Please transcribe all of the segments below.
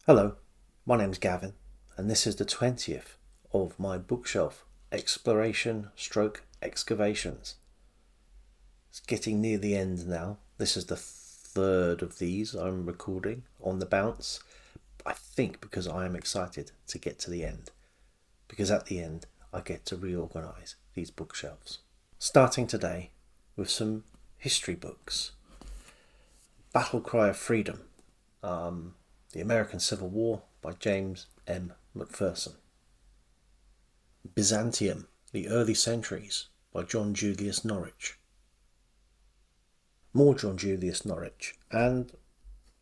Hello, my name's Gavin, and this is the 20th of my bookshelf exploration stroke excavations. It's getting near the end now. This is the third of these I'm recording on the bounce. I think because I am excited to get to the end, because at the end I get to reorganise these bookshelves. Starting today with some history books. Battle Cry of Freedom, The American Civil War by James M. McPherson. Byzantium, The Early Centuries by John Julius Norwich. More John Julius Norwich, and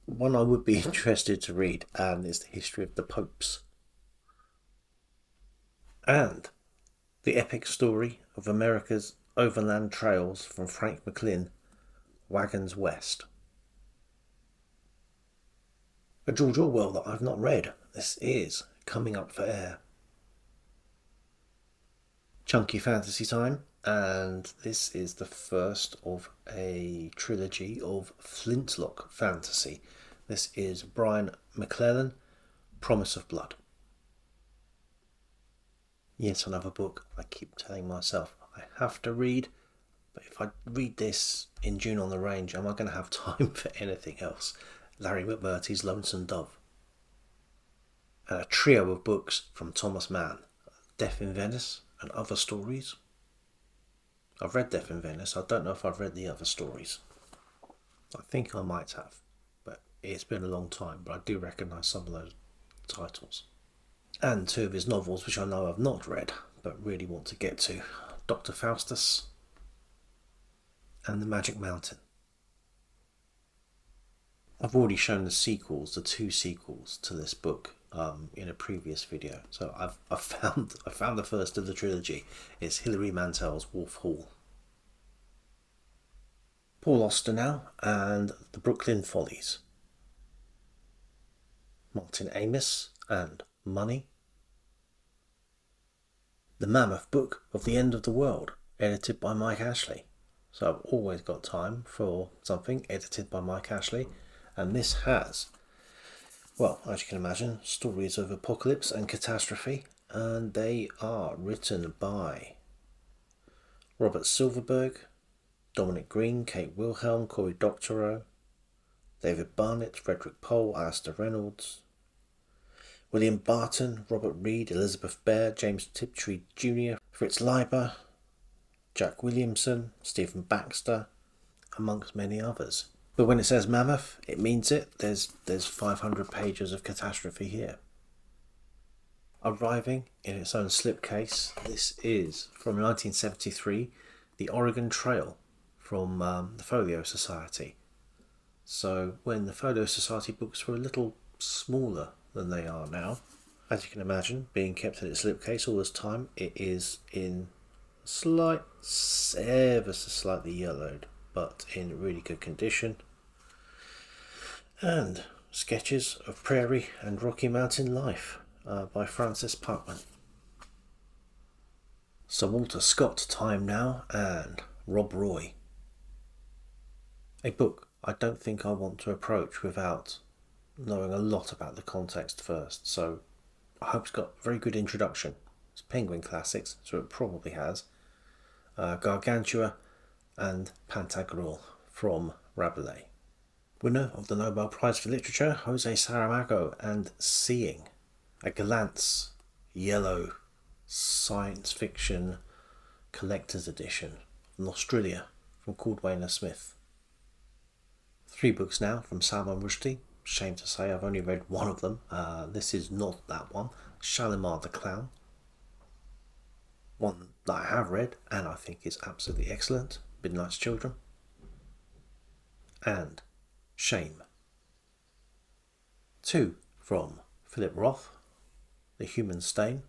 one I would be interested to read, and is the history of the popes. And the epic story of America's overland trails from Frank McLynn, Wagons West. A George Orwell that I've not read. This is coming up for air. Chunky fantasy time, and this is the first of a trilogy of flintlock fantasy. This is Brian McLellan, Promise of Blood. Yet another book I keep telling myself I have to read, but if I read this in June on the Range, am I going to have time for anything else? Larry McMurtry's Lonesome Dove. And a trio of books from Thomas Mann, Death in Venice and Other Stories. I've read Death in Venice, I don't know if I've read the other stories. I think I might have, but it's been a long time, but I do recognise some of those titles. And two of his novels which I know I've not read, but really want to get to, Dr. Faustus and The Magic Mountain. I've already shown the sequels, the two sequels to this book in a previous video. So I found the first of the trilogy. It's Hilary Mantel's Wolf Hall. Paul Auster now, and the Brooklyn Follies. Martin Amis and Money. The Mammoth Book of the End of the World, edited by Mike Ashley. So I've always got time for something edited by Mike Ashley. And this has, well, as you can imagine, stories of apocalypse and catastrophe, and they are written by Robert Silverberg, Dominic Green, Kate Wilhelm, Cory Doctorow, David Barnett, Frederick Pohl, Alistair Reynolds, William Barton, Robert Reed, Elizabeth Baird, James Tiptree Jr., Fritz Leiber, Jack Williamson, Stephen Baxter, amongst many others. But when it says Mammoth, it means it. There's 500 pages of catastrophe here. Arriving in its own slipcase, this is from 1973, The Oregon Trail from the Folio Society. So when the Folio Society books were a little smaller than they are now, as you can imagine, being kept in its slipcase all this time, it is in ever so slightly yellowed, but in really good condition. And sketches of prairie and Rocky Mountain life by Francis Parkman. Sir Walter Scott time now, and Rob Roy. A book I don't think I want to approach without knowing a lot about the context first, so I hope it's got a very good introduction. It's Penguin Classics, so it probably has. Gargantua and Pantagruel from Rabelais. Winner of the Nobel Prize for Literature, José Saramago, and Seeing, a Glance yellow science fiction collector's edition, Norstrilia from Cordwainer Smith. 3 books now from Salman Rushdie. Shame to say I've only read one of them. This is not that one. Shalimar the Clown. One that I have read and I think is absolutely excellent, Midnight's Children. And Shame. 2 from Philip Roth, The Human Stain,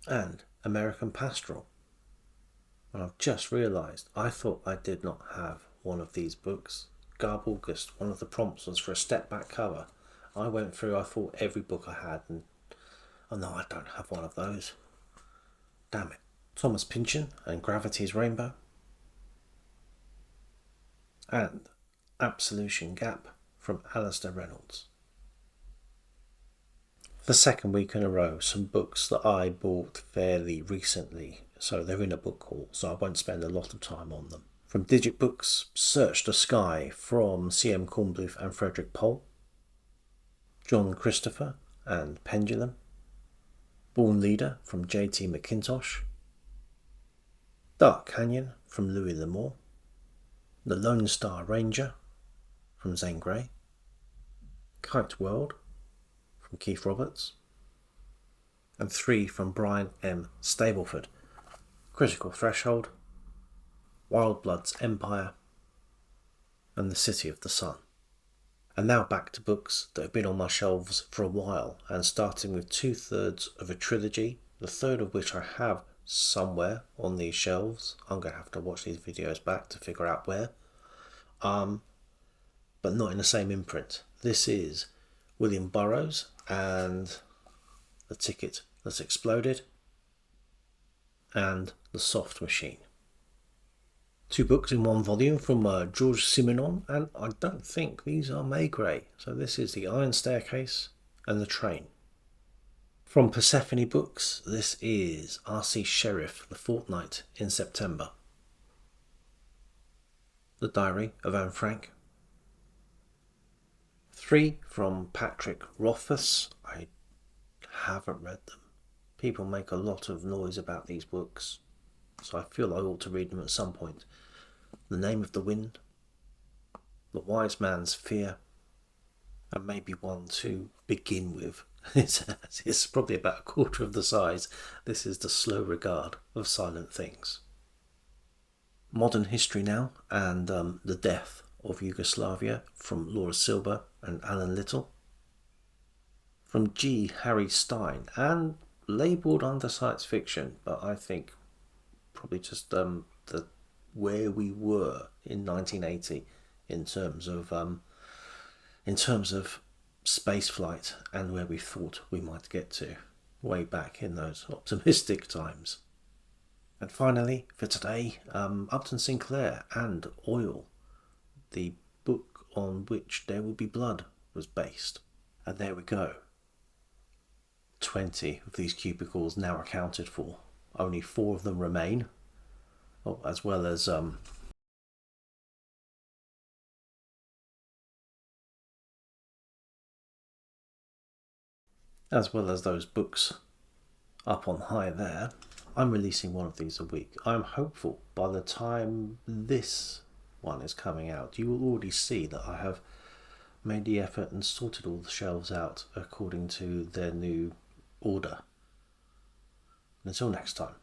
and American Pastoral. And I've just realised I thought I did not have one of these books. Garb August, one of the prompts was for a step back cover. I went through, I thought every book I had, and oh no, I don't have one of those. Damn it. Thomas Pynchon and Gravity's Rainbow. And Absolution Gap from Alistair Reynolds. the second week in a row, some books that I bought fairly recently, so they're in a book haul, so I won't spend a lot of time on them. From Digit Books, Search the Sky from C.M. Cornbluth and Frederick Pohl, John Christopher and Pendulum, Born Leader from J.T. McIntosh, Dark Canyon from Louis L'Amour, The Lone Star Ranger from Zane Grey, Kite World from Keith Roberts, and 3 from Brian M. Stableford, Critical Threshold, Wild Blood's Empire, and The City of the Sun. And now back to books that have been on my shelves for a while, and starting with 2/3 of a trilogy, the third of which I have somewhere on these shelves. I'm going to have to watch these videos back to figure out where. But not in the same imprint. This is William Burroughs and The Ticket That Exploded and The Soft Machine. 2 books in 1 volume from Georges Simenon, and I don't think these are Maigret. So this is The Iron Staircase and The Train. From Persephone Books, this is R.C. Sheriff, The Fortnight in September. The Diary of Anne Frank. 3 from Patrick Rothfuss. I haven't read them. People make a lot of noise about these books, so I feel I ought to read them at some point. The Name of the Wind, The Wise Man's Fear, and maybe one to begin with. It's probably about a quarter of the size. This is The Slow Regard of Silent Things. Modern History now, and The Death of Yugoslavia from Laura Silber and Alan Little. From G. Harry Stein, and labelled under science fiction, but I think probably just where we were in 1980 in terms of space flight and where we thought we might get to way back in those optimistic times. And finally, for today, Upton Sinclair and Oil, the book on which There Will Be Blood was based. And there we go. 20 of these cubicles now accounted for. Only 4 of them remain. Oh, as well as those books up on high there. I'm releasing one of these a week. I'm hopeful by the time this one is coming out, you will already see that I have made the effort and sorted all the shelves out according to their new order. Until next time.